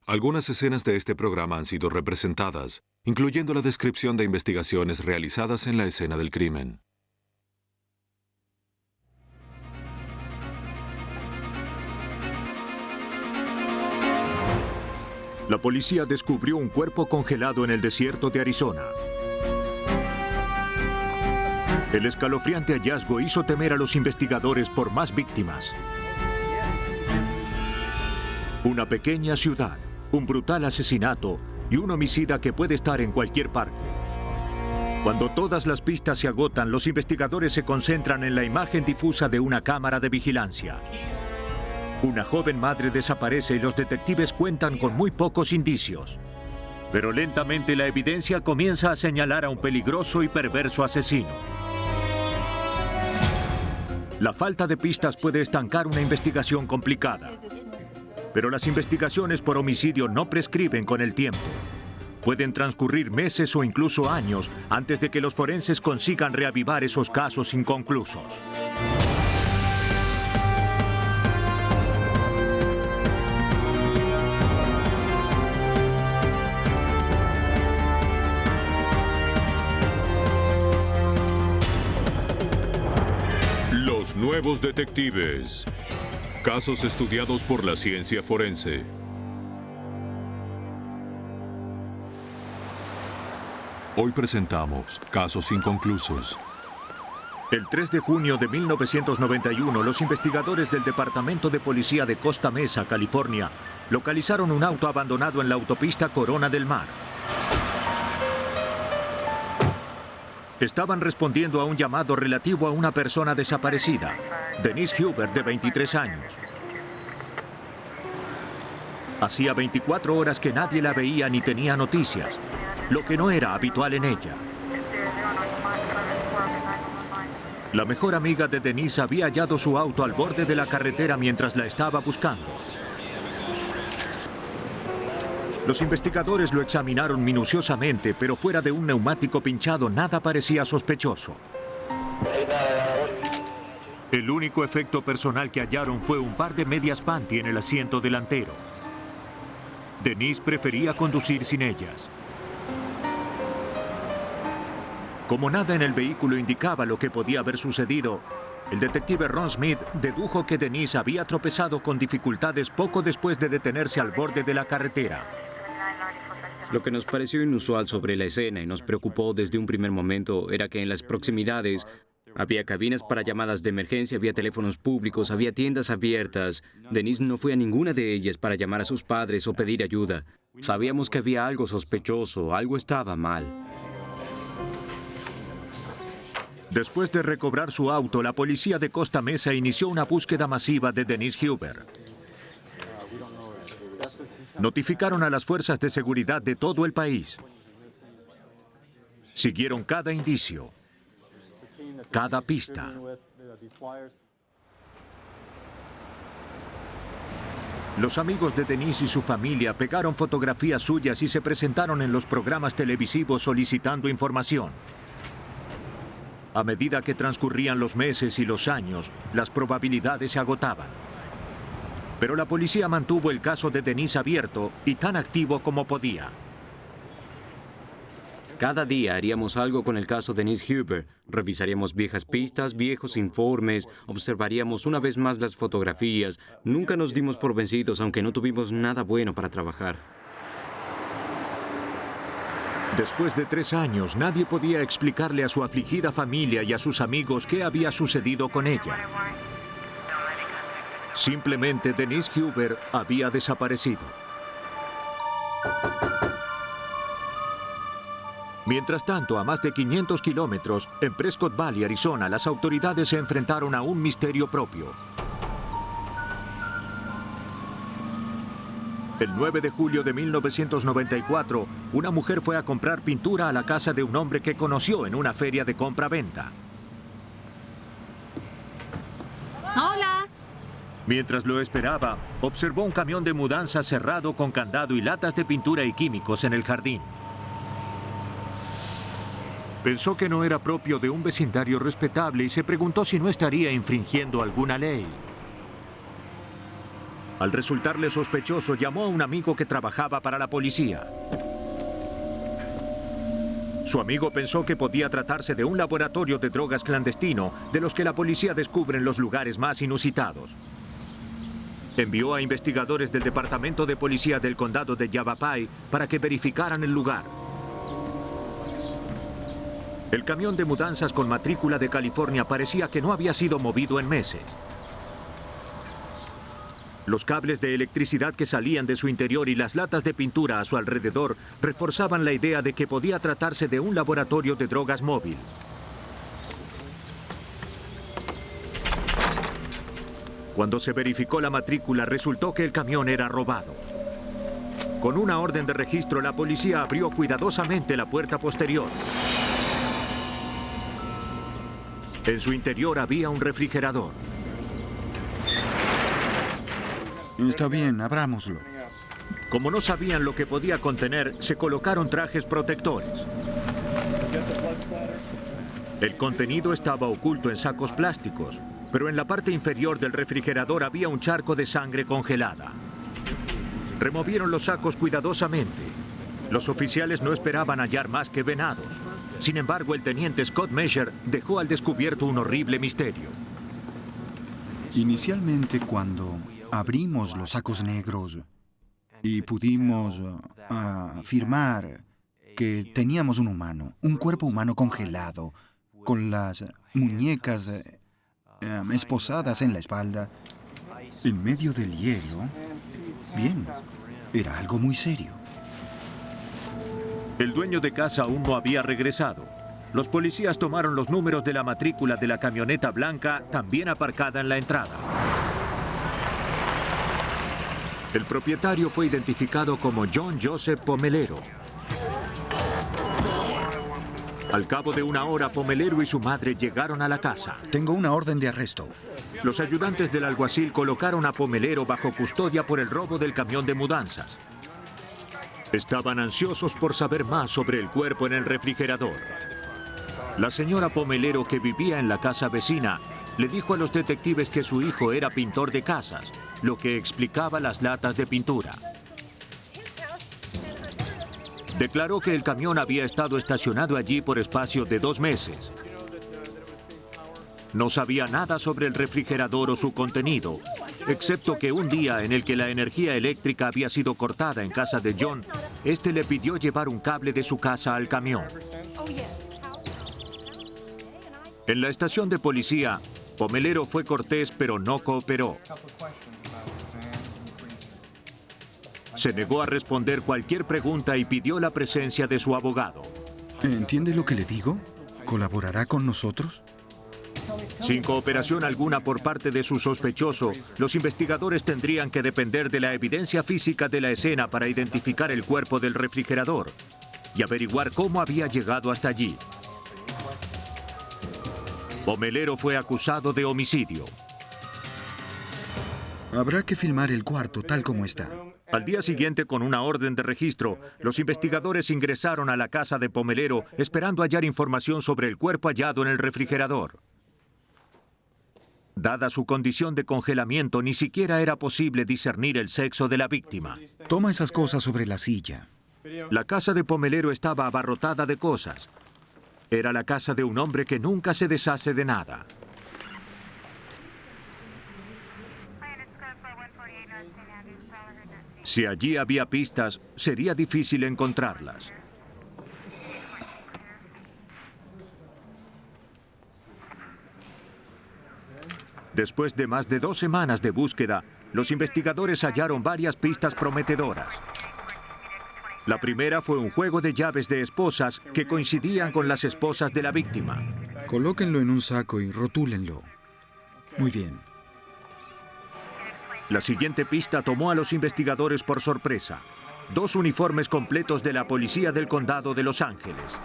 Algunas escenas de este programa han sido representadas, incluyendo la descripción de investigaciones realizadas en la escena del crimen. La policía descubrió un cuerpo congelado en el desierto de Arizona. El escalofriante hallazgo hizo temer a los investigadores por más víctimas. Una pequeña ciudad, un brutal asesinato y un homicida que puede estar en cualquier parte. Cuando todas las pistas se agotan, los investigadores se concentran en la imagen difusa de una cámara de vigilancia. Una joven madre desaparece y los detectives cuentan con muy pocos indicios. Pero lentamente la evidencia comienza a señalar a un peligroso y perverso asesino. La falta de pistas puede estancar una investigación complicada. Pero las investigaciones por homicidio no prescriben con el tiempo. Pueden transcurrir meses o incluso años antes de que los forenses consigan reavivar esos casos inconclusos. Los nuevos detectives. Casos estudiados por la ciencia forense. Hoy presentamos Casos Inconclusos. El 3 de junio de 1991, los investigadores del Departamento de Policía de Costa Mesa, California, localizaron un auto abandonado en la autopista Corona del Mar. Estaban respondiendo a un llamado relativo a una persona desaparecida, Denise Huber, de 23 años. Hacía 24 horas que nadie la veía ni tenía noticias, lo que no era habitual en ella. La mejor amiga de Denise había hallado su auto al borde de la carretera mientras la estaba buscando. Los investigadores lo examinaron minuciosamente, pero fuera de un neumático pinchado nada parecía sospechoso. El único efecto personal que hallaron fue un par de medias panty en el asiento delantero. Denise prefería conducir sin ellas. Como nada en el vehículo indicaba lo que podía haber sucedido, el detective Ron Smith dedujo que Denise había tropezado con dificultades poco después de detenerse al borde de la carretera. Lo que nos pareció inusual sobre la escena y nos preocupó desde un primer momento era que en las proximidades había cabinas para llamadas de emergencia, había teléfonos públicos, había tiendas abiertas. Denise no fue a ninguna de ellas para llamar a sus padres o pedir ayuda. Sabíamos que había algo sospechoso, algo estaba mal. Después de recobrar su auto, la policía de Costa Mesa inició una búsqueda masiva de Denise Huber. Notificaron a las fuerzas de seguridad de todo el país. Siguieron cada indicio, cada pista. Los amigos de Denise y su familia pegaron fotografías suyas y se presentaron en los programas televisivos solicitando información. A medida que transcurrían los meses y los años, las probabilidades se agotaban. Pero la policía mantuvo el caso de Denise abierto y tan activo como podía. Cada día haríamos algo con el caso de Denise Huber. Revisaríamos viejas pistas, viejos informes, observaríamos una vez más las fotografías. Nunca nos dimos por vencidos, aunque no tuvimos nada bueno para trabajar. Después de 3 años, nadie podía explicarle a su afligida familia y a sus amigos qué había sucedido con ella. Simplemente Denise Huber había desaparecido. Mientras tanto, a más de 500 kilómetros, en Prescott Valley, Arizona, las autoridades se enfrentaron a un misterio propio. El 9 de julio de 1994, una mujer fue a comprar pintura a la casa de un hombre que conoció en una feria de compra-venta. ¡Hola! Mientras lo esperaba, observó un camión de mudanza cerrado con candado y latas de pintura y químicos en el jardín. Pensó que no era propio de un vecindario respetable y se preguntó si no estaría infringiendo alguna ley. Al resultarle sospechoso, llamó a un amigo que trabajaba para la policía. Su amigo pensó que podía tratarse de un laboratorio de drogas clandestino, de los que la policía descubre en los lugares más inusitados. Envió a investigadores del Departamento de Policía del Condado de Yavapai para que verificaran el lugar. El camión de mudanzas con matrícula de California parecía que no había sido movido en meses. Los cables de electricidad que salían de su interior y las latas de pintura a su alrededor reforzaban la idea de que podía tratarse de un laboratorio de drogas móvil. Cuando se verificó la matrícula, resultó que el camión era robado. Con una orden de registro, la policía abrió cuidadosamente la puerta posterior. En su interior había un refrigerador. Está bien, abrámoslo. Como no sabían lo que podía contener, se colocaron trajes protectores. El contenido estaba oculto en sacos plásticos, pero en la parte inferior del refrigerador había un charco de sangre congelada. Removieron los sacos cuidadosamente. Los oficiales no esperaban hallar más que venados. Sin embargo, el teniente Scott Mesher dejó al descubierto un horrible misterio. Inicialmente, cuando abrimos los sacos negros y pudimos afirmar que teníamos un humano, un cuerpo humano congelado, con las muñecas esposadas en la espalda, en medio del hielo, bien, era algo muy serio. El dueño de casa aún no había regresado. Los policías tomaron los números de la matrícula de la camioneta blanca, también aparcada en la entrada. El propietario fue identificado como John Joseph Pomelero. Al cabo de una hora, Pomelero y su madre llegaron a la casa. Tengo una orden de arresto. Los ayudantes del alguacil colocaron a Pomelero bajo custodia por el robo del camión de mudanzas. Estaban ansiosos por saber más sobre el cuerpo en el refrigerador. La señora Pomelero, que vivía en la casa vecina, le dijo a los detectives que su hijo era pintor de casas, lo que explicaba las latas de pintura. Declaró que el camión había estado estacionado allí por espacio de 2 meses. No sabía nada sobre el refrigerador o su contenido, excepto que un día en el que la energía eléctrica había sido cortada en casa de John, este le pidió llevar un cable de su casa al camión. En la estación de policía, Pomelero fue cortés, pero no cooperó. Se negó a responder cualquier pregunta y pidió la presencia de su abogado. ¿Entiende lo que le digo? ¿Colaborará con nosotros? Sin cooperación alguna por parte de su sospechoso, los investigadores tendrían que depender de la evidencia física de la escena para identificar el cuerpo del refrigerador y averiguar cómo había llegado hasta allí. Pomelero fue acusado de homicidio. Habrá que filmar el cuarto tal como está. Al día siguiente, con una orden de registro, los investigadores ingresaron a la casa de Pomelero esperando hallar información sobre el cuerpo hallado en el refrigerador. Dada su condición de congelamiento, ni siquiera era posible discernir el sexo de la víctima. Toma esas cosas sobre la silla. La casa de Pomelero estaba abarrotada de cosas. Era la casa de un hombre que nunca se deshace de nada. Si allí había pistas, sería difícil encontrarlas. Después de más de 2 semanas de búsqueda, los investigadores hallaron varias pistas prometedoras. La primera fue un juego de llaves de esposas que coincidían con las esposas de la víctima. Colóquenlo en un saco y rotúlenlo. Muy bien. La siguiente pista tomó a los investigadores por sorpresa. 2 uniformes completos de la policía del condado de Los Ángeles.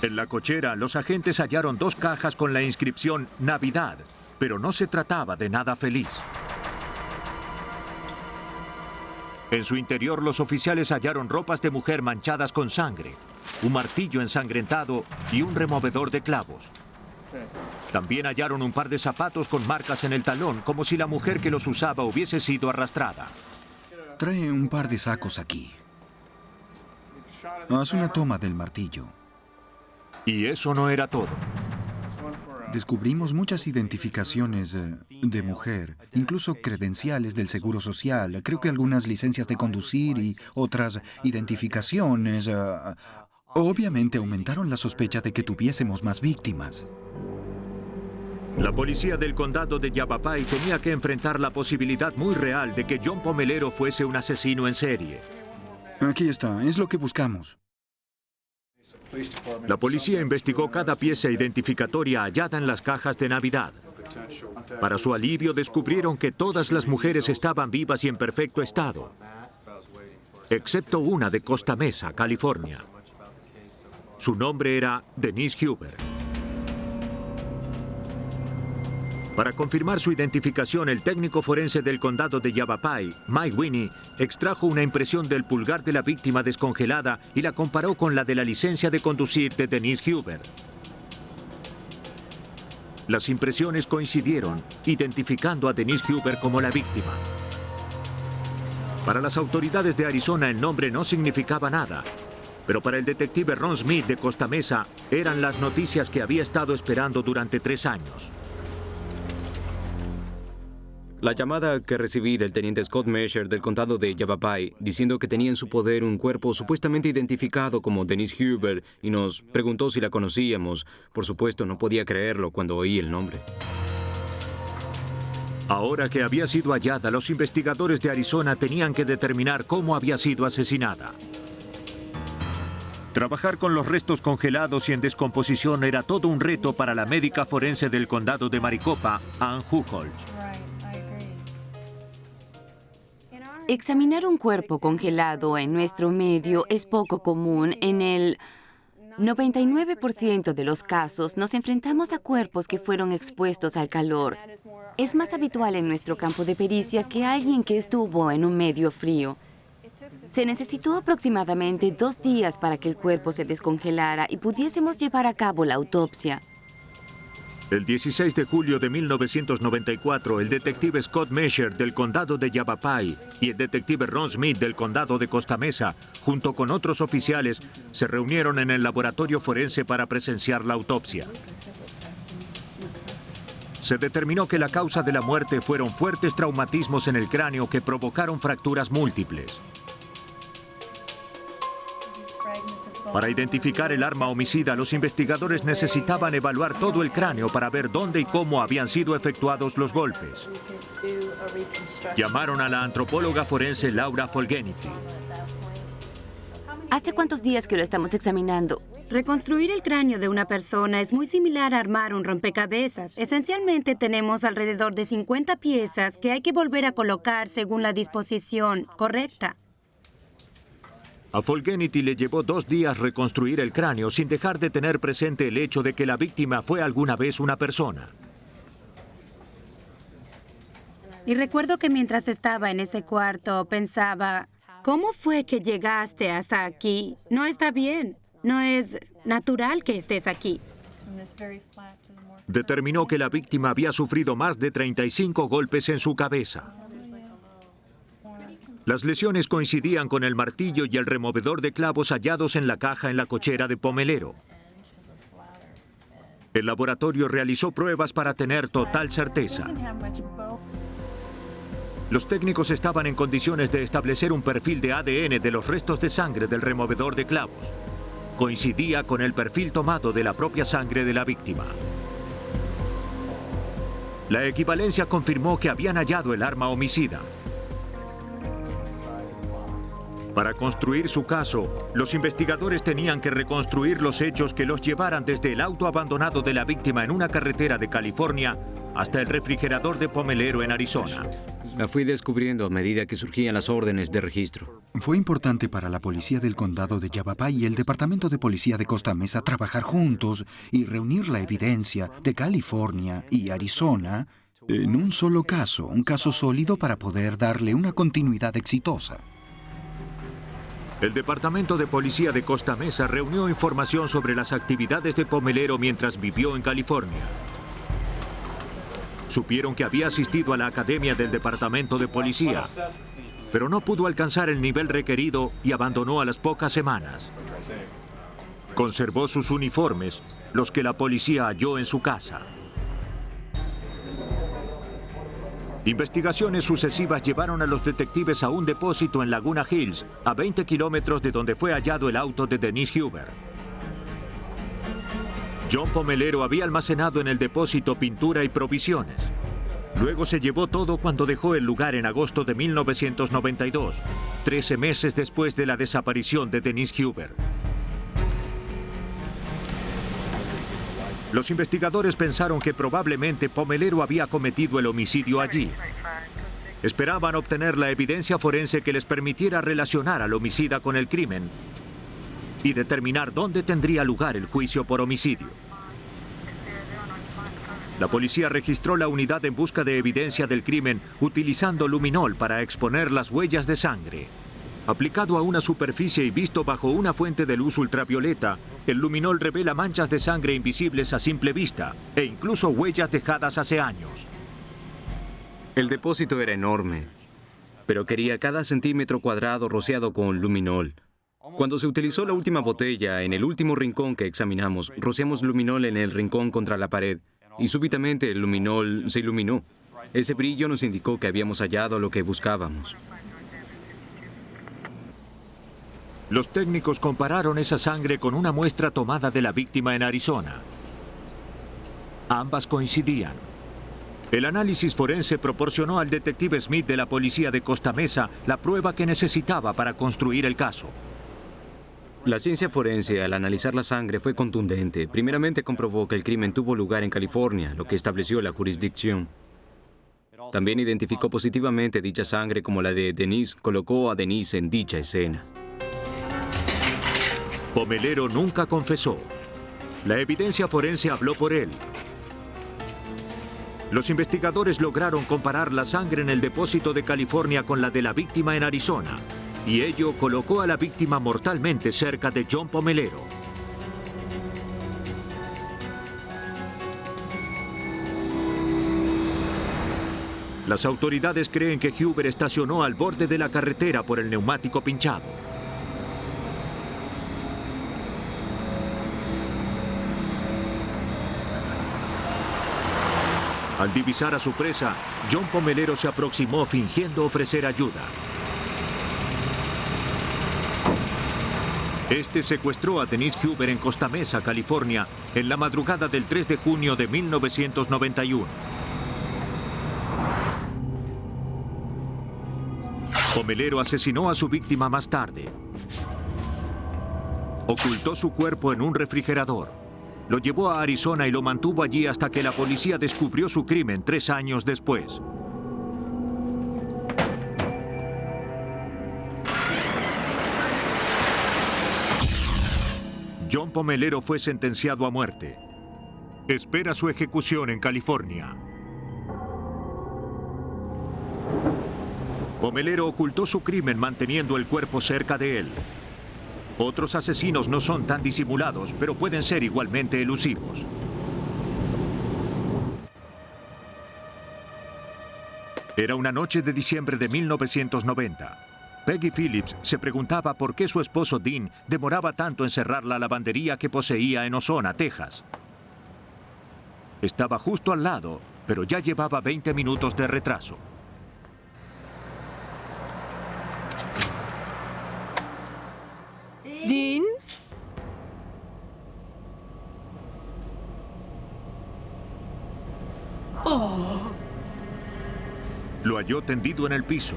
En la cochera, los agentes hallaron 2 cajas con la inscripción Navidad, pero no se trataba de nada feliz. En su interior, los oficiales hallaron ropas de mujer manchadas con sangre. un martillo ensangrentado y un removedor de clavos. También hallaron un par de zapatos con marcas en el talón, como si la mujer que los usaba hubiese sido arrastrada. Trae un par de sacos aquí. Haz una toma del martillo. Y eso no era todo. Descubrimos muchas identificaciones de mujer, incluso credenciales del Seguro Social. Creo que algunas licencias de conducir y otras identificaciones. Obviamente aumentaron la sospecha de que tuviésemos más víctimas. La policía del condado de Yavapai tenía que enfrentar la posibilidad muy real de que John Pomelero fuese un asesino en serie. Aquí está, es lo que buscamos. La policía investigó cada pieza identificatoria hallada en las cajas de Navidad. Para su alivio, descubrieron que todas las mujeres estaban vivas y en perfecto estado, excepto una de Costa Mesa, California. Su nombre era Denise Huber. Para confirmar su identificación, el técnico forense del condado de Yavapai, Mike Winnie, extrajo una impresión del pulgar de la víctima descongelada y la comparó con la de la licencia de conducir de Denise Huber. Las impresiones coincidieron, identificando a Denise Huber como la víctima. Para las autoridades de Arizona el nombre no significaba nada, pero para el detective Ron Smith de Costa Mesa eran las noticias que había estado esperando durante 3 años. La llamada que recibí del teniente Scott Mesher del condado de Yavapai, diciendo que tenía en su poder un cuerpo supuestamente identificado como Denise Huber y nos preguntó si la conocíamos. Por supuesto, no podía creerlo cuando oí el nombre. Ahora que había sido hallada, los investigadores de Arizona tenían que determinar cómo había sido asesinada. Trabajar con los restos congelados y en descomposición era todo un reto para la médica forense del condado de Maricopa, Ann Hucholz. Examinar un cuerpo congelado en nuestro medio es poco común. En el 99% de los casos nos enfrentamos a cuerpos que fueron expuestos al calor. Es más habitual en nuestro campo de pericia que alguien que estuvo en un medio frío. Se necesitó aproximadamente 2 días para que el cuerpo se descongelara y pudiésemos llevar a cabo la autopsia. El 16 de julio de 1994, el detective Scott Mesher del condado de Yavapai y el detective Ron Smith del condado de Costa Mesa, junto con otros oficiales, se reunieron en el laboratorio forense para presenciar la autopsia. Se determinó que la causa de la muerte fueron fuertes traumatismos en el cráneo que provocaron fracturas múltiples. Para identificar el arma homicida, los investigadores necesitaban evaluar todo el cráneo para ver dónde y cómo habían sido efectuados los golpes. Llamaron a la antropóloga forense Laura Folgenity. ¿Hace cuántos días que lo estamos examinando? Reconstruir el cráneo de una persona es muy similar a armar un rompecabezas. Esencialmente tenemos alrededor de 50 piezas que hay que volver a colocar según la disposición correcta. A Folgenity le llevó 2 días reconstruir el cráneo sin dejar de tener presente el hecho de que la víctima fue alguna vez una persona. Y recuerdo que mientras estaba en ese cuarto pensaba, ¿cómo fue que llegaste hasta aquí? No está bien, no es natural que estés aquí. Determinó que la víctima había sufrido más de 35 golpes en su cabeza. Las lesiones coincidían con el martillo y el removedor de clavos hallados en la caja en la cochera de Pomelero. El laboratorio realizó pruebas para tener total certeza. Los técnicos estaban en condiciones de establecer un perfil de ADN de los restos de sangre del removedor de clavos. Coincidía con el perfil tomado de la propia sangre de la víctima. La equivalencia confirmó que habían hallado el arma homicida. Para construir su caso, los investigadores tenían que reconstruir los hechos que los llevaran desde el auto abandonado de la víctima en una carretera de California hasta el refrigerador de Pomelero en Arizona. La fui descubriendo a medida que surgían las órdenes de registro. Fue importante para la policía del condado de Yavapai y el departamento de policía de Costa Mesa trabajar juntos y reunir la evidencia de California y Arizona en un solo caso, un caso sólido para poder darle una continuidad exitosa. El Departamento de Policía de Costa Mesa reunió información sobre las actividades de Pomelero mientras vivió en California. Supieron que había asistido a la academia del Departamento de Policía, pero no pudo alcanzar el nivel requerido y abandonó a las pocas semanas. Conservó sus uniformes, los que la policía halló en su casa. Investigaciones sucesivas llevaron a los detectives a un depósito en Laguna Hills, a 20 kilómetros de donde fue hallado el auto de Denise Huber. John Pomelero había almacenado en el depósito pintura y provisiones. Luego se llevó todo cuando dejó el lugar en agosto de 1992, 13 meses después de la desaparición de Denise Huber. Los investigadores pensaron que probablemente Pomelero había cometido el homicidio allí. Esperaban obtener la evidencia forense que les permitiera relacionar al homicida con el crimen y determinar dónde tendría lugar el juicio por homicidio. La policía registró la unidad en busca de evidencia del crimen utilizando luminol para exponer las huellas de sangre. Aplicado a una superficie y visto bajo una fuente de luz ultravioleta, el luminol revela manchas de sangre invisibles a simple vista e incluso huellas dejadas hace años. El depósito era enorme, pero quería cada centímetro cuadrado rociado con luminol. Cuando se utilizó la última botella en el último rincón que examinamos, rociamos luminol en el rincón contra la pared y súbitamente el luminol se iluminó. Ese brillo nos indicó que habíamos hallado lo que buscábamos. Los técnicos compararon esa sangre con una muestra tomada de la víctima en Arizona. Ambas coincidían. El análisis forense proporcionó al detective Smith de la policía de Costa Mesa la prueba que necesitaba para construir el caso. La ciencia forense, al analizar la sangre, fue contundente. Primeramente comprobó que el crimen tuvo lugar en California, lo que estableció la jurisdicción. También identificó positivamente dicha sangre como la de Denise, colocó a Denise en dicha escena. Pomelero nunca confesó. La evidencia forense habló por él. Los investigadores lograron comparar la sangre en el depósito de California con la de la víctima en Arizona, y ello colocó a la víctima mortalmente cerca de John Pomelero. Las autoridades creen que Huber estacionó al borde de la carretera por el neumático pinchado. Al divisar a su presa, John Pomelero se aproximó fingiendo ofrecer ayuda. Este secuestró a Denise Huber en Costa Mesa, California, en la madrugada del 3 de junio de 1991. Pomelero asesinó a su víctima más tarde. Ocultó su cuerpo en un refrigerador. Lo llevó a Arizona y lo mantuvo allí hasta que la policía descubrió su crimen 3 años después. John Pomelero fue sentenciado a muerte. Espera su ejecución en California. Pomelero ocultó su crimen manteniendo el cuerpo cerca de él. Otros asesinos no son tan disimulados, pero pueden ser igualmente elusivos. Era una noche de diciembre de 1990. Peggy Phillips se preguntaba por qué su esposo Dean demoraba tanto en cerrar la lavandería que poseía en Ozona, Texas. Estaba justo al lado, pero ya llevaba 20 minutos de retraso. ¿Dean? Oh. Lo halló tendido en el piso,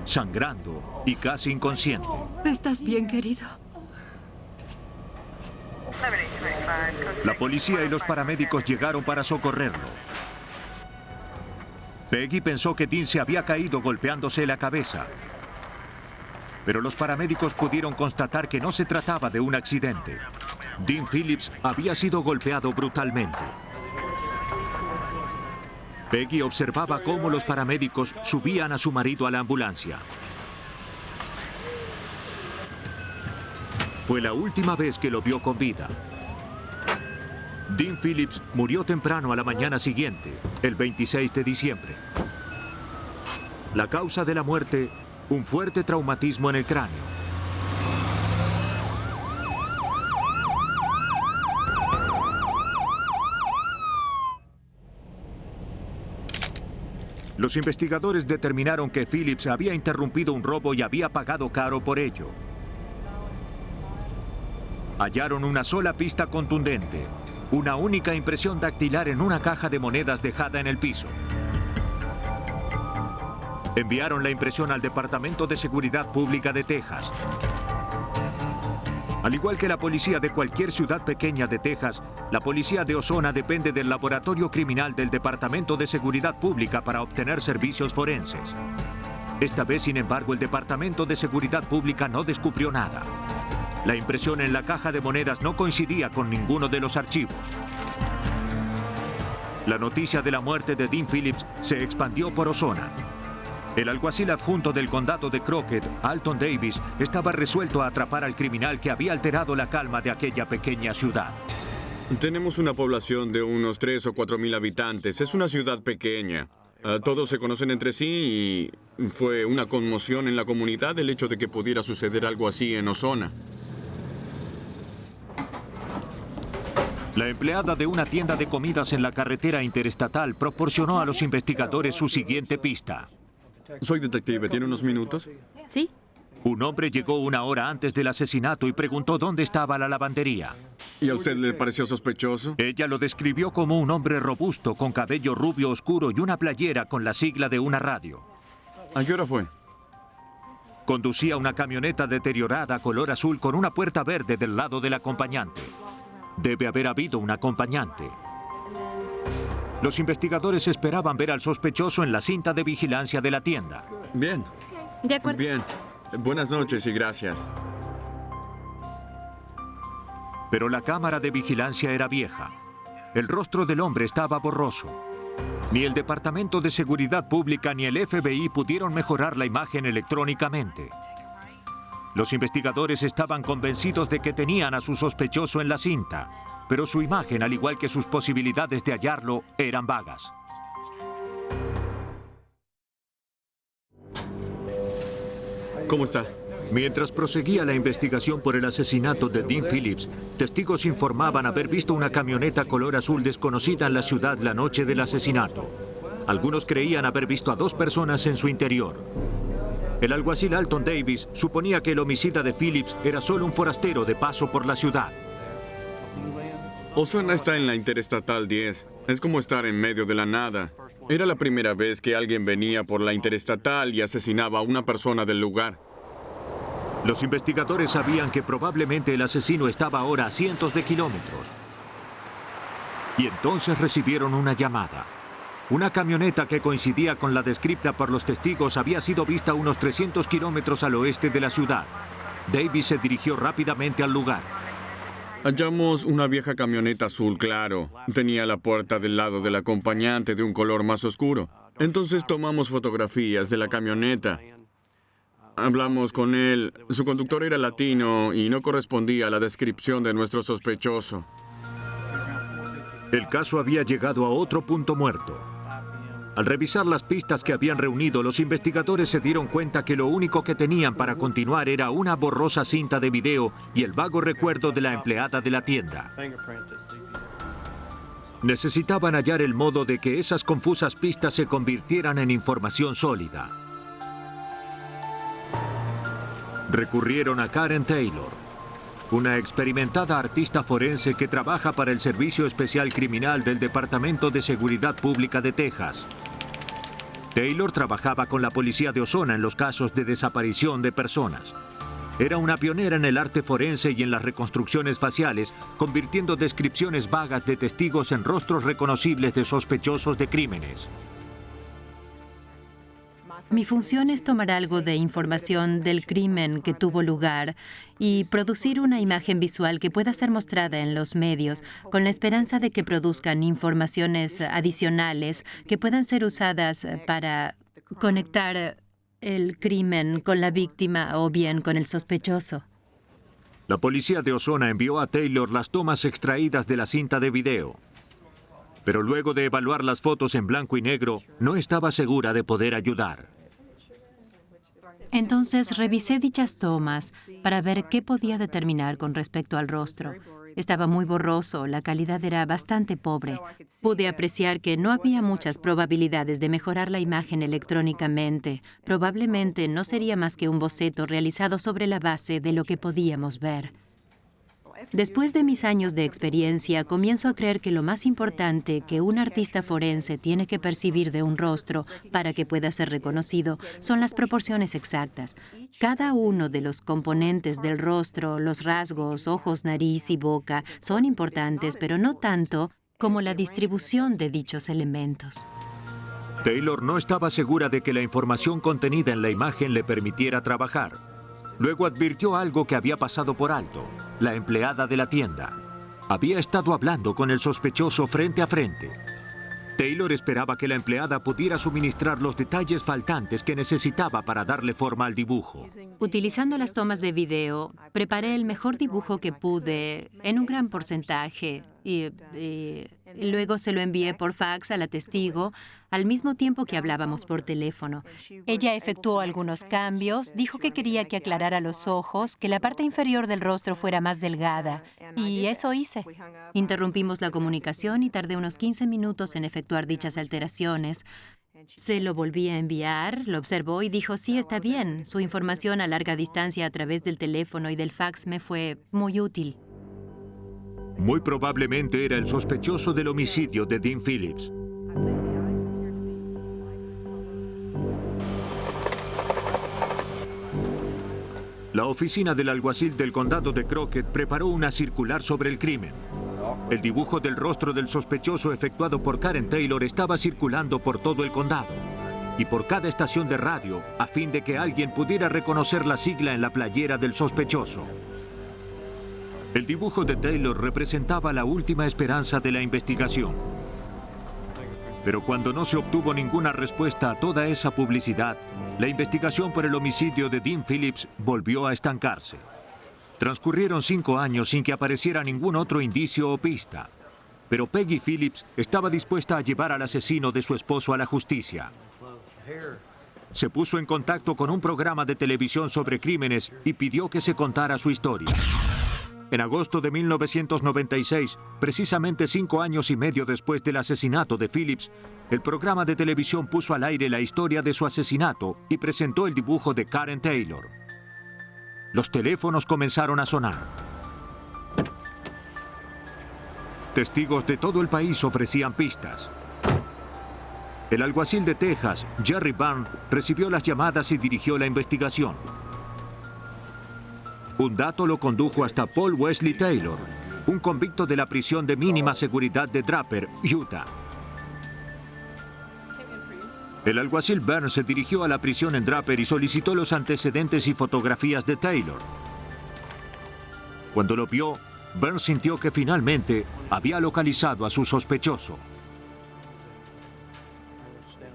sangrando y casi inconsciente. ¿Estás bien, querido? La policía y los paramédicos llegaron para socorrerlo. Peggy pensó que Dean se había caído golpeándose la cabeza, pero los paramédicos pudieron constatar que no se trataba de un accidente. Dean Phillips había sido golpeado brutalmente. Peggy observaba cómo los paramédicos subían a su marido a la ambulancia. Fue la última vez que lo vio con vida. Dean Phillips murió temprano a la mañana siguiente, el 26 de diciembre. La causa de la muerte, un fuerte traumatismo en el cráneo. Los investigadores determinaron que Phillips había interrumpido un robo y había pagado caro por ello. Hallaron una sola pista contundente, una única impresión dactilar en una caja de monedas dejada en el piso. Enviaron la impresión al Departamento de Seguridad Pública de Texas. Al igual que la policía de cualquier ciudad pequeña de Texas, la policía de Ozona depende del laboratorio criminal del Departamento de Seguridad Pública para obtener servicios forenses. Esta vez, sin embargo, el Departamento de Seguridad Pública no descubrió nada. La impresión en la caja de monedas no coincidía con ninguno de los archivos. La noticia de la muerte de Dean Phillips se expandió por Ozona. El alguacil adjunto del condado de Crockett, Alton Davis, estaba resuelto a atrapar al criminal que había alterado la calma de aquella pequeña ciudad. Tenemos una población de unos 3 o 4 mil habitantes. Es una ciudad pequeña. Todos se conocen entre sí y fue una conmoción en la comunidad el hecho de que pudiera suceder algo así en Ozona. La empleada de una tienda de comidas en la carretera interestatal proporcionó a los investigadores su siguiente pista. Soy detective. ¿Tiene unos minutos? Sí. Un hombre llegó una hora antes del asesinato y preguntó dónde estaba la lavandería. ¿Y a usted le pareció sospechoso? Ella lo describió como un hombre robusto, con cabello rubio oscuro y una playera con la sigla de una radio. ¿A qué hora fue? Conducía una camioneta deteriorada color azul con una puerta verde del lado del acompañante. Debe haber habido un acompañante. Los investigadores esperaban ver al sospechoso en la cinta de vigilancia de la tienda. Bien. De acuerdo. Bien. Buenas noches y gracias. Pero la cámara de vigilancia era vieja. El rostro del hombre estaba borroso. Ni el Departamento de Seguridad Pública ni el FBI pudieron mejorar la imagen electrónicamente. Los investigadores estaban convencidos de que tenían a su sospechoso en la cinta, pero su imagen, al igual que sus posibilidades de hallarlo, eran vagas. ¿Cómo está? Mientras proseguía la investigación por el asesinato de Dean Phillips, testigos informaban haber visto una camioneta color azul desconocida en la ciudad la noche del asesinato. Algunos creían haber visto a 2 personas en su interior. El alguacil Alton Davis suponía que el homicida de Phillips era solo un forastero de paso por la ciudad. Ozona está en la Interestatal 10. Es como estar en medio de la nada. Era la primera vez que alguien venía por la Interestatal y asesinaba a una persona del lugar. Los investigadores sabían que probablemente el asesino estaba ahora a cientos de kilómetros. Y entonces recibieron una llamada. Una camioneta que coincidía con la descrita por los testigos había sido vista a unos 300 kilómetros al oeste de la ciudad. Davis se dirigió rápidamente al lugar. Hallamos una vieja camioneta azul claro. Tenía la puerta del lado del acompañante de un color más oscuro. Entonces tomamos fotografías de la camioneta. Hablamos con él. Su conductor era latino y no correspondía a la descripción de nuestro sospechoso. El caso había llegado a otro punto muerto. Al revisar las pistas que habían reunido, los investigadores se dieron cuenta que lo único que tenían para continuar era una borrosa cinta de video y el vago recuerdo de la empleada de la tienda. Necesitaban hallar el modo de que esas confusas pistas se convirtieran en información sólida. Recurrieron a Karen Taylor, una experimentada artista forense que trabaja para el Servicio Especial Criminal del Departamento de Seguridad Pública de Texas. Taylor trabajaba con la policía de Ozona en los casos de desaparición de personas. Era una pionera en el arte forense y en las reconstrucciones faciales, convirtiendo descripciones vagas de testigos en rostros reconocibles de sospechosos de crímenes. Mi función es tomar algo de información del crimen que tuvo lugar y producir una imagen visual que pueda ser mostrada en los medios con la esperanza de que produzcan informaciones adicionales que puedan ser usadas para conectar el crimen con la víctima o bien con el sospechoso. La policía de Ozona envió a Taylor las tomas extraídas de la cinta de video. Pero luego de evaluar las fotos en blanco y negro, no estaba segura de poder ayudar. Entonces revisé dichas tomas para ver qué podía determinar con respecto al rostro. Estaba muy borroso, la calidad era bastante pobre. Pude apreciar que no había muchas probabilidades de mejorar la imagen electrónicamente. Probablemente no sería más que un boceto realizado sobre la base de lo que podíamos ver. Después de mis años de experiencia, comienzo a creer que lo más importante que un artista forense tiene que percibir de un rostro para que pueda ser reconocido son las proporciones exactas. Cada uno de los componentes del rostro, los rasgos, ojos, nariz y boca, son importantes, pero no tanto como la distribución de dichos elementos. Taylor no estaba segura de que la información contenida en la imagen le permitiera trabajar. Luego advirtió algo que había pasado por alto. La empleada de la tienda había estado hablando con el sospechoso frente a frente. Taylor esperaba que la empleada pudiera suministrar los detalles faltantes que necesitaba para darle forma al dibujo. Utilizando las tomas de video, preparé el mejor dibujo que pude en un gran porcentaje y luego se lo envié por fax a la testigo al mismo tiempo que hablábamos por teléfono. Ella efectuó algunos cambios, dijo que quería que aclarara los ojos, que la parte inferior del rostro fuera más delgada, y eso hice. Interrumpimos la comunicación y tardé unos 15 minutos en efectuar dichas alteraciones. Se lo volví a enviar, lo observó y dijo, sí, está bien. Su información a larga distancia a través del teléfono y del fax me fue muy útil. Muy probablemente era el sospechoso del homicidio de Dean Phillips. La oficina del alguacil del condado de Crockett preparó una circular sobre el crimen. El dibujo del rostro del sospechoso efectuado por Karen Taylor estaba circulando por todo el condado y por cada estación de radio a fin de que alguien pudiera reconocer la sigla en la playera del sospechoso. El dibujo de Taylor representaba la última esperanza de la investigación. Pero cuando no se obtuvo ninguna respuesta a toda esa publicidad, la investigación por el homicidio de Dean Phillips volvió a estancarse. Transcurrieron 5 años sin que apareciera ningún otro indicio o pista. Pero Peggy Phillips estaba dispuesta a llevar al asesino de su esposo a la justicia. Se puso en contacto con un programa de televisión sobre crímenes y pidió que se contara su historia. En agosto de 1996, precisamente 5 años y medio después del asesinato de Phillips, el programa de televisión puso al aire la historia de su asesinato y presentó el dibujo de Karen Taylor. Los teléfonos comenzaron a sonar. Testigos de todo el país ofrecían pistas. El alguacil de Texas, Jerry Byrne, recibió las llamadas y dirigió la investigación. Un dato lo condujo hasta Paul Wesley Taylor, un convicto de la prisión de mínima seguridad de Draper, Utah. El alguacil Byrne se dirigió a la prisión en Draper y solicitó los antecedentes y fotografías de Taylor. Cuando lo vio, Byrne sintió que finalmente había localizado a su sospechoso.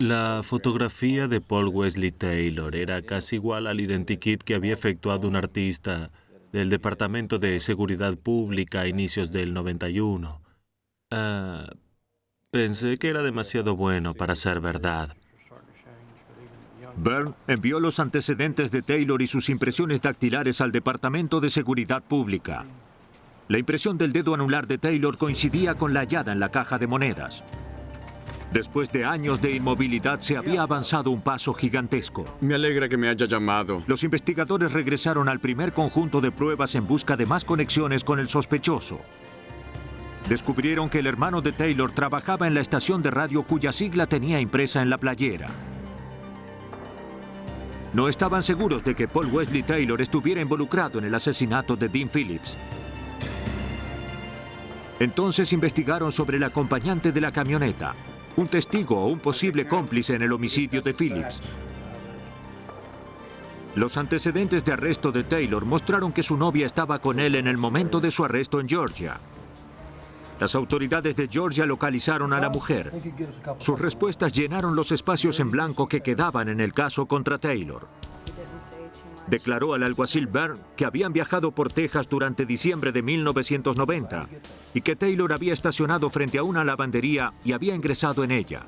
La fotografía de Paul Wesley Taylor era casi igual al identikit que había efectuado un artista del Departamento de Seguridad Pública a inicios del 91. Pensé que era demasiado bueno para ser verdad. Byrne envió los antecedentes de Taylor y sus impresiones dactilares al Departamento de Seguridad Pública. La impresión del dedo anular de Taylor coincidía con la hallada en la caja de monedas. Después de años de inmovilidad, se había avanzado un paso gigantesco. Me alegra que me haya llamado. Los investigadores regresaron al primer conjunto de pruebas en busca de más conexiones con el sospechoso. Descubrieron que el hermano de Taylor trabajaba en la estación de radio cuya sigla tenía impresa en la playera. No estaban seguros de que Paul Wesley Taylor estuviera involucrado en el asesinato de Dean Phillips. Entonces investigaron sobre el acompañante de la camioneta, un testigo o un posible cómplice en el homicidio de Phillips. Los antecedentes de arresto de Taylor mostraron que su novia estaba con él en el momento de su arresto en Georgia. Las autoridades de Georgia localizaron a la mujer. Sus respuestas llenaron los espacios en blanco que quedaban en el caso contra Taylor. Declaró al alguacil Byrne que habían viajado por Texas durante diciembre de 1990 y que Taylor había estacionado frente a una lavandería y había ingresado en ella.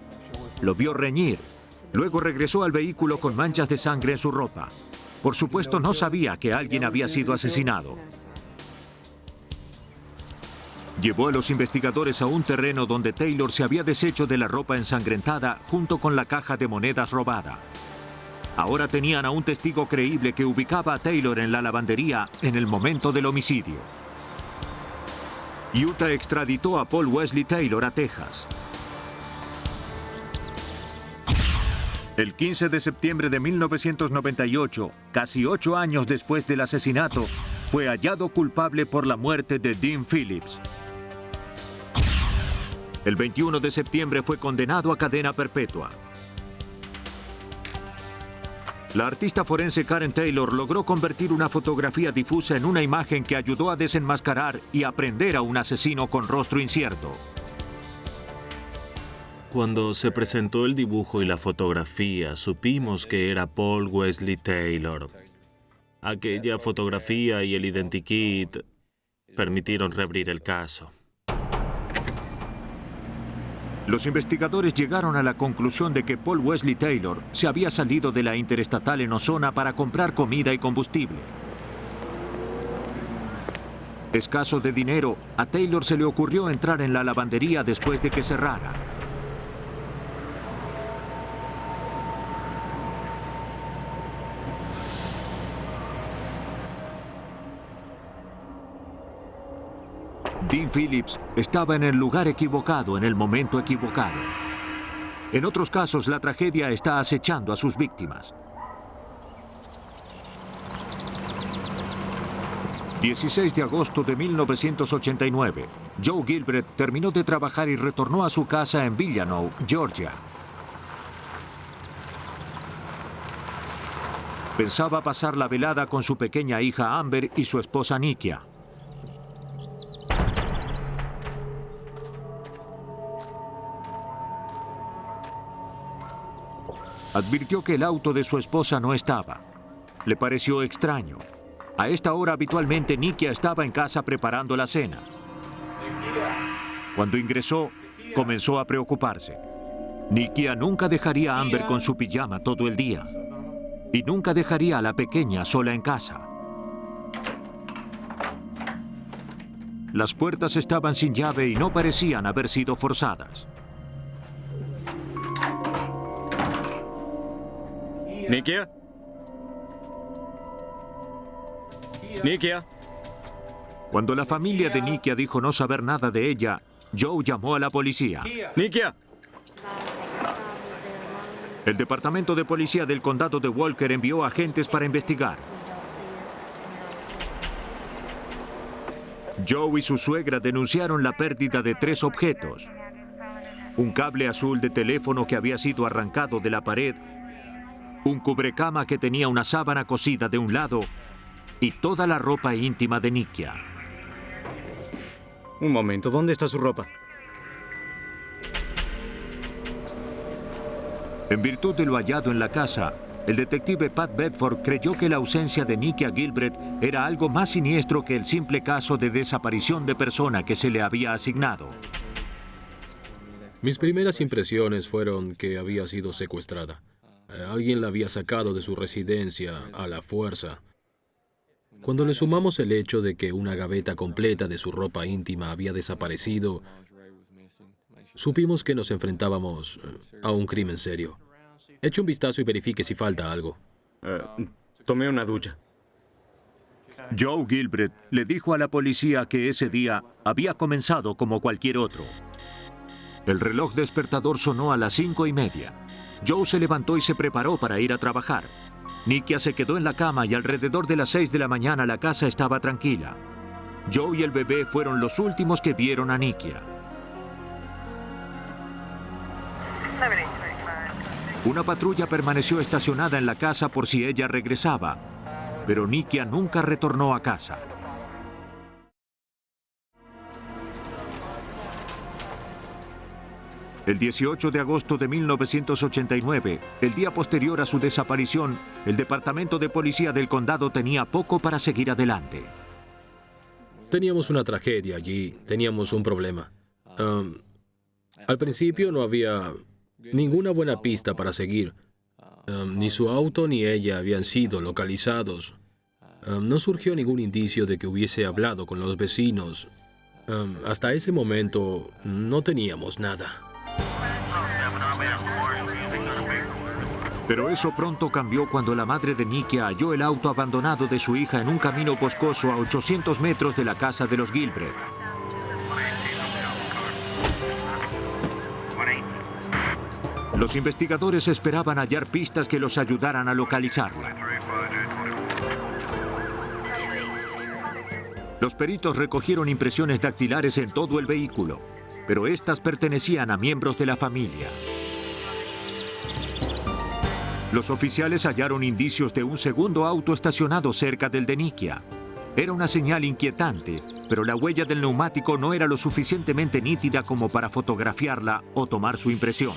Lo vio reñir. Luego regresó al vehículo con manchas de sangre en su ropa. Por supuesto, no sabía que alguien había sido asesinado. Llevó a los investigadores a un terreno donde Taylor se había deshecho de la ropa ensangrentada junto con la caja de monedas robada. Ahora tenían a un testigo creíble que ubicaba a Taylor en la lavandería en el momento del homicidio. Utah extraditó a Paul Wesley Taylor a Texas. El 15 de septiembre de 1998, casi 8 años después del asesinato, fue hallado culpable por la muerte de Dean Phillips. El 21 de septiembre fue condenado a cadena perpetua. La artista forense Karen Taylor logró convertir una fotografía difusa en una imagen que ayudó a desenmascarar y aprender a un asesino con rostro incierto. Cuando se presentó el dibujo y la fotografía, supimos que era Paul Wesley Taylor. Aquella fotografía y el identikit permitieron reabrir el caso. Los investigadores llegaron a la conclusión de que Paul Wesley Taylor se había salido de la interestatal en Ozona para comprar comida y combustible. Escaso de dinero, a Taylor se le ocurrió entrar en la lavandería después de que cerrara. Dean Phillips estaba en el lugar equivocado en el momento equivocado. En otros casos, la tragedia está acechando a sus víctimas. 16 de agosto de 1989, Joe Gilbreth terminó de trabajar y retornó a su casa en Villanow, Georgia. Pensaba pasar la velada con su pequeña hija Amber y su esposa Nikia. Advirtió que el auto de su esposa no estaba. Le pareció extraño. A esta hora habitualmente Nikia estaba en casa preparando la cena. Cuando ingresó, comenzó a preocuparse. Nikia nunca dejaría a Amber con su pijama todo el día. Y nunca dejaría a la pequeña sola en casa. Las puertas estaban sin llave y no parecían haber sido forzadas. ¿Nikia? ¿Nikia? Cuando la familia de Nikia dijo no saber nada de ella, Joe llamó a la policía. ¿Nikia? El departamento de policía del condado de Walker envió agentes para investigar. Joe y su suegra denunciaron la pérdida de 3 objetos: un cable azul de teléfono que había sido arrancado de la pared, un cubrecama que tenía una sábana cosida de un lado y toda la ropa íntima de Nikia. Un momento, ¿dónde está su ropa? En virtud de lo hallado en la casa, el detective Pat Bedford creyó que la ausencia de Nikia Gilbreth era algo más siniestro que el simple caso de desaparición de persona que se le había asignado. Mis primeras impresiones fueron que había sido secuestrada. Alguien la había sacado de su residencia a la fuerza. Cuando le sumamos el hecho de que una gaveta completa de su ropa íntima había desaparecido, supimos que nos enfrentábamos a un crimen serio. Eche un vistazo y verifique si falta algo. Tomé una ducha. Joe Gilbreth le dijo a la policía que ese día había comenzado como cualquier otro. El reloj despertador sonó a las 5:30. Joe se levantó y se preparó para ir a trabajar. Nikia se quedó en la cama y alrededor de las 6 de la mañana la casa estaba tranquila. Joe y el bebé fueron los últimos que vieron a Nikia. Una patrulla permaneció estacionada en la casa por si ella regresaba, pero Nikia nunca retornó a casa. El 18 de agosto de 1989, el día posterior a su desaparición, el Departamento de Policía del Condado tenía poco para seguir adelante. Teníamos una tragedia allí, teníamos un problema. Al principio no había ninguna buena pista para seguir. Ni su auto ni ella habían sido localizados. No surgió ningún indicio de que hubiese hablado con los vecinos. Hasta ese momento no teníamos nada. Pero eso pronto cambió cuando la madre de Nikia halló el auto abandonado de su hija en un camino boscoso a 800 metros de la casa de los Gilbreth. Los investigadores esperaban hallar pistas que los ayudaran a localizarla. Los peritos recogieron impresiones dactilares en todo el vehículo, pero estas pertenecían a miembros de la familia. Los oficiales hallaron indicios de un segundo auto estacionado cerca del de Nikia. Era una señal inquietante, pero la huella del neumático no era lo suficientemente nítida como para fotografiarla o tomar su impresión.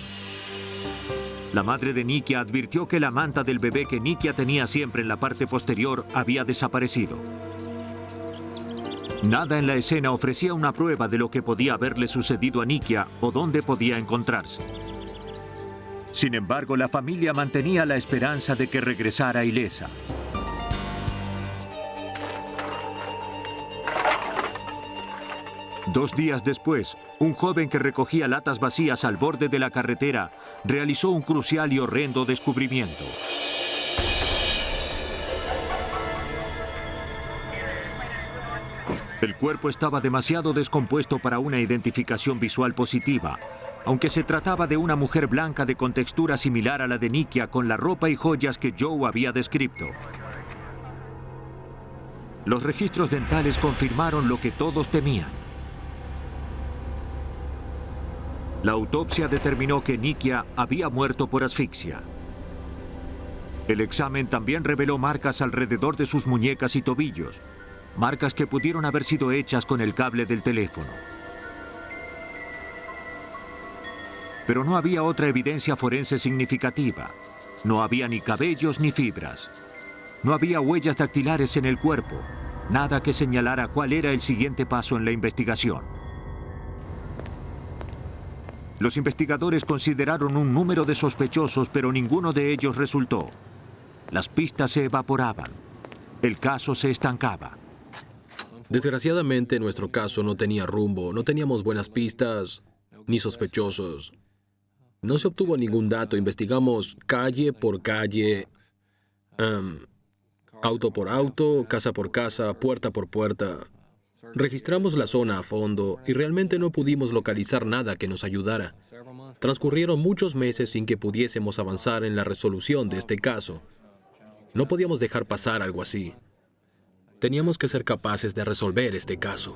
La madre de Nikia advirtió que la manta del bebé que Nikia tenía siempre en la parte posterior había desaparecido. Nada en la escena ofrecía una prueba de lo que podía haberle sucedido a Nikia o dónde podía encontrarse. Sin embargo, la familia mantenía la esperanza de que regresara ilesa. Dos días después, un joven que recogía latas vacías al borde de la carretera realizó un crucial y horrendo descubrimiento. El cuerpo estaba demasiado descompuesto para una identificación visual positiva, aunque se trataba de una mujer blanca de contextura similar a la de Nikia con la ropa y joyas que Joe había descrito. Los registros dentales confirmaron lo que todos temían. La autopsia determinó que Nikia había muerto por asfixia. El examen también reveló marcas alrededor de sus muñecas y tobillos, marcas que pudieron haber sido hechas con el cable del teléfono. Pero no había otra evidencia forense significativa. No había ni cabellos ni fibras. No había huellas dactilares en el cuerpo, nada que señalara cuál era el siguiente paso en la investigación. Los investigadores consideraron un número de sospechosos, pero ninguno de ellos resultó. Las pistas se evaporaban. El caso se estancaba. Desgraciadamente, nuestro caso no tenía rumbo, no teníamos buenas pistas ni sospechosos. No se obtuvo ningún dato, investigamos calle por calle, auto por auto, casa por casa, puerta por puerta. Registramos la zona a fondo y realmente no pudimos localizar nada que nos ayudara. Transcurrieron muchos meses sin que pudiésemos avanzar en la resolución de este caso. No podíamos dejar pasar algo así. Teníamos que ser capaces de resolver este caso.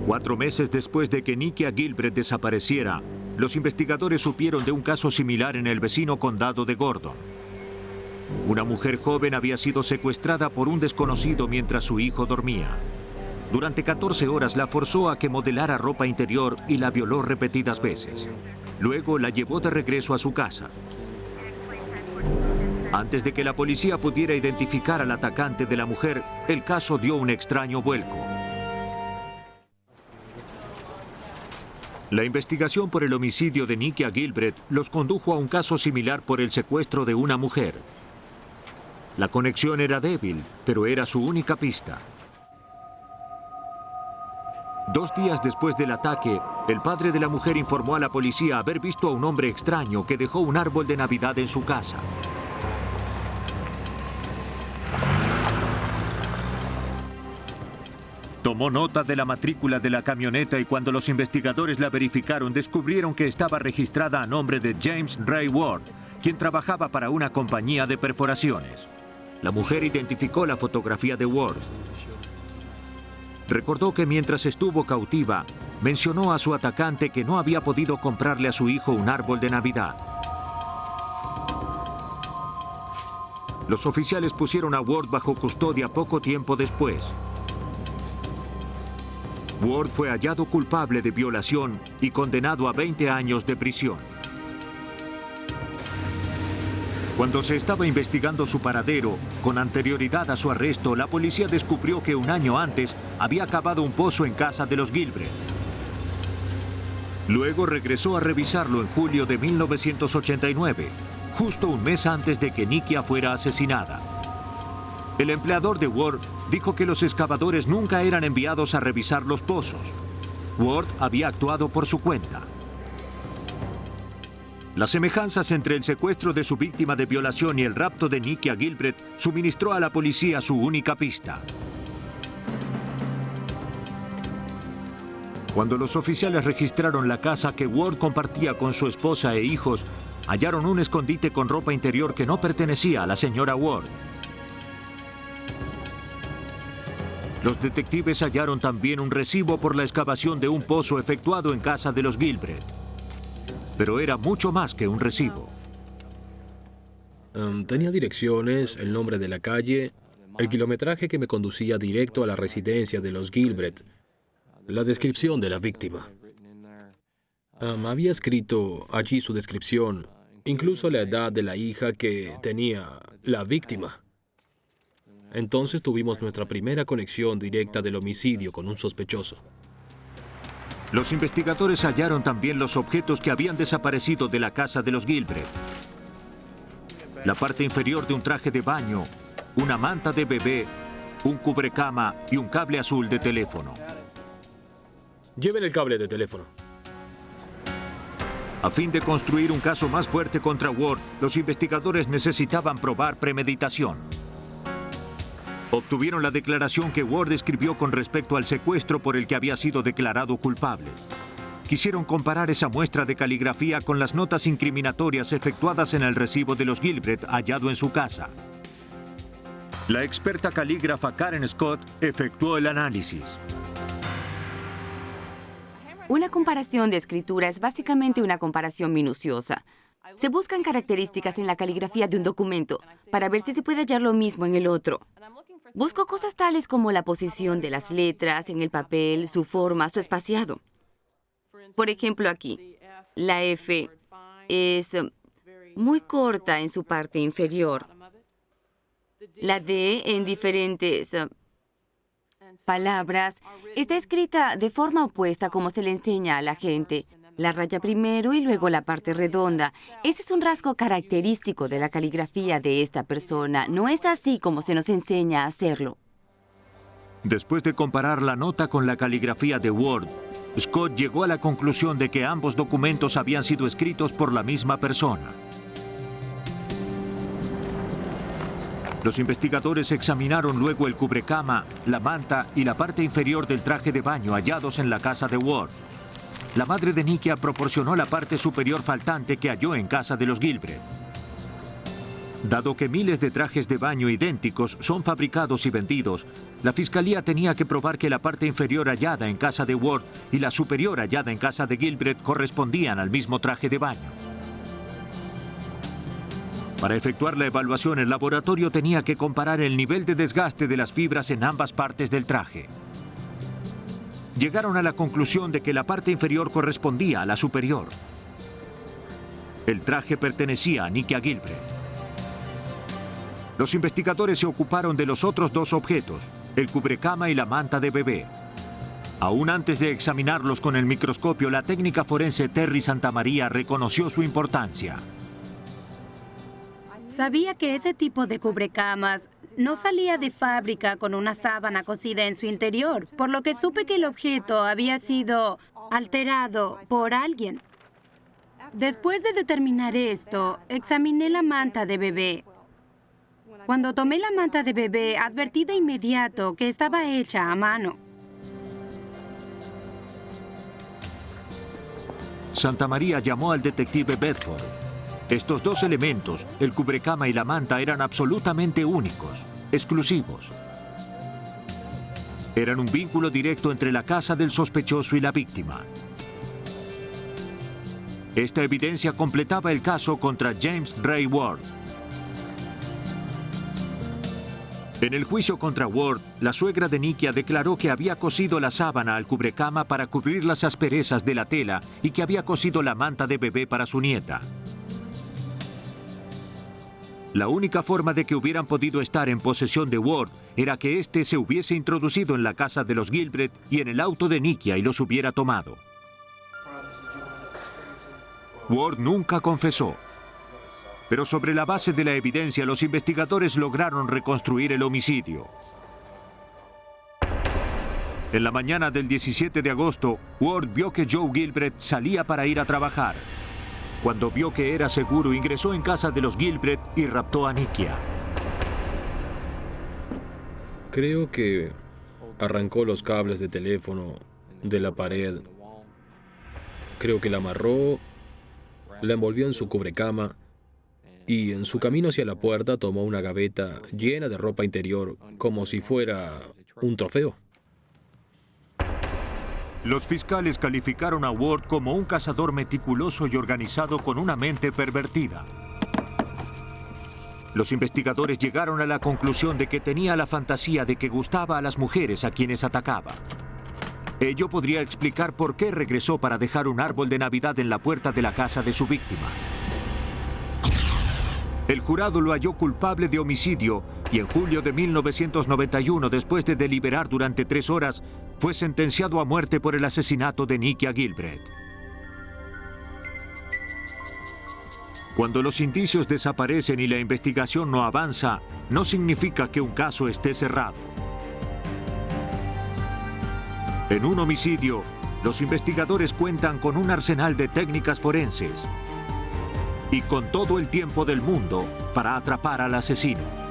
4 meses después de que Nikia Gilbreth desapareciera, los investigadores supieron de un caso similar en el vecino condado de Gordon. Una mujer joven había sido secuestrada por un desconocido mientras su hijo dormía. Durante 14 horas la forzó a que modelara ropa interior y la violó repetidas veces. Luego la llevó de regreso a su casa. Antes de que la policía pudiera identificar al atacante de la mujer, el caso dio un extraño vuelco. La investigación por el homicidio de Nikia Gilbreth los condujo a un caso similar por el secuestro de una mujer. La conexión era débil, pero era su única pista. 2 días después del ataque, el padre de la mujer informó a la policía haber visto a un hombre extraño que dejó un árbol de Navidad en su casa. Tomó nota de la matrícula de la camioneta y cuando los investigadores la verificaron, descubrieron que estaba registrada a nombre de James Ray Ward, quien trabajaba para una compañía de perforaciones. La mujer identificó la fotografía de Ward. Recordó que mientras estuvo cautiva, mencionó a su atacante que no había podido comprarle a su hijo un árbol de Navidad. Los oficiales pusieron a Ward bajo custodia poco tiempo después. Ward fue hallado culpable de violación y condenado a 20 años de prisión. Cuando se estaba investigando su paradero, con anterioridad a su arresto, la policía descubrió que un año antes había cavado un pozo en casa de los Gilbreth. Luego regresó a revisarlo en julio de 1989, justo un mes antes de que Nikia fuera asesinada. El empleador de Ward dijo que los excavadores nunca eran enviados a revisar los pozos. Ward había actuado por su cuenta. Las semejanzas entre el secuestro de su víctima de violación y el rapto de Nikia Gilbreth suministró a la policía su única pista. Cuando los oficiales registraron la casa que Ward compartía con su esposa e hijos, hallaron un escondite con ropa interior que no pertenecía a la señora Ward. Los detectives hallaron también un recibo por la excavación de un pozo efectuado en casa de los Gilbreth. Pero era mucho más que un recibo. Tenía direcciones, el nombre de la calle, el kilometraje que me conducía directo a la residencia de los Gilbreth, la descripción de la víctima. Había escrito allí su descripción, incluso la edad de la hija que tenía la víctima. Entonces tuvimos nuestra primera conexión directa del homicidio con un sospechoso. Los investigadores hallaron también los objetos que habían desaparecido de la casa de los Gilbreth. La parte inferior de un traje de baño, una manta de bebé, un cubrecama y un cable azul de teléfono. Lleven el cable de teléfono. A fin de construir un caso más fuerte contra Ward, los investigadores necesitaban probar premeditación. Obtuvieron la declaración que Ward escribió con respecto al secuestro por el que había sido declarado culpable. Quisieron comparar esa muestra de caligrafía con las notas incriminatorias efectuadas en el recibo de los Gilbreth hallado en su casa. La experta calígrafa Karen Scott efectuó el análisis. Una comparación de escritura es básicamente una comparación minuciosa. Se buscan características en la caligrafía de un documento para ver si se puede hallar lo mismo en el otro. Busco cosas tales como la posición de las letras en el papel, su forma, su espaciado. Por ejemplo, aquí, la F es muy corta en su parte inferior. La D en diferentes palabras está escrita de forma opuesta como se le enseña a la gente. La raya primero y luego la parte redonda. Ese es un rasgo característico de la caligrafía de esta persona. No es así como se nos enseña a hacerlo. Después de comparar la nota con la caligrafía de Ward, Scott llegó a la conclusión de que ambos documentos habían sido escritos por la misma persona. Los investigadores examinaron luego el cubrecama, la manta y la parte inferior del traje de baño hallados en la casa de Ward. La madre de Nikia proporcionó la parte superior faltante que halló en casa de los Gilbreth. Dado que miles de trajes de baño idénticos son fabricados y vendidos, la fiscalía tenía que probar que la parte inferior hallada en casa de Ward y la superior hallada en casa de Gilbreth correspondían al mismo traje de baño. Para efectuar la evaluación, el laboratorio tenía que comparar el nivel de desgaste de las fibras en ambas partes del traje. Llegaron a la conclusión de que la parte inferior correspondía a la superior. El traje pertenecía a Nikia Gilbreth. Los investigadores se ocuparon de los otros dos objetos, el cubrecama y la manta de bebé. Aún antes de examinarlos con el microscopio, la técnica forense Terry Santamaría reconoció su importancia. Sabía que ese tipo de cubrecamas no salía de fábrica con una sábana cosida en su interior, por lo que supe que el objeto había sido alterado por alguien. Después de determinar esto, examiné la manta de bebé. Cuando tomé la manta de bebé, advertí de inmediato que estaba hecha a mano. Santamaría llamó al detective Bedford. Estos dos elementos, el cubrecama y la manta, eran absolutamente únicos, exclusivos. Eran un vínculo directo entre la casa del sospechoso y la víctima. Esta evidencia completaba el caso contra James Ray Ward. En el juicio contra Ward, la suegra de Nikia declaró que había cosido la sábana al cubrecama para cubrir las asperezas de la tela y que había cosido la manta de bebé para su nieta. La única forma de que hubieran podido estar en posesión de Ward era que éste se hubiese introducido en la casa de los Gilbreth y en el auto de Nikia y los hubiera tomado. Ward nunca confesó. Pero sobre la base de la evidencia, los investigadores lograron reconstruir el homicidio. En la mañana del 17 de agosto, Ward vio que Joe Gilbreth salía para ir a trabajar. Cuando vio que era seguro, ingresó en casa de los Gilbreth y raptó a Nikia. Creo que arrancó los cables de teléfono de la pared. Creo que la amarró, la envolvió en su cubrecama y en su camino hacia la puerta tomó una gaveta llena de ropa interior como si fuera un trofeo. Los fiscales calificaron a Ward como un cazador meticuloso y organizado con una mente pervertida. Los investigadores llegaron a la conclusión de que tenía la fantasía de que gustaba a las mujeres a quienes atacaba. Ello podría explicar por qué regresó para dejar un árbol de Navidad en la puerta de la casa de su víctima. El jurado lo halló culpable de homicidio y en julio de 1991, después de deliberar durante 3 horas, fue sentenciado a muerte por el asesinato de Nikia Gilbreth. Cuando los indicios desaparecen y la investigación no avanza, no significa que un caso esté cerrado. En un homicidio, los investigadores cuentan con un arsenal de técnicas forenses y con todo el tiempo del mundo para atrapar al asesino.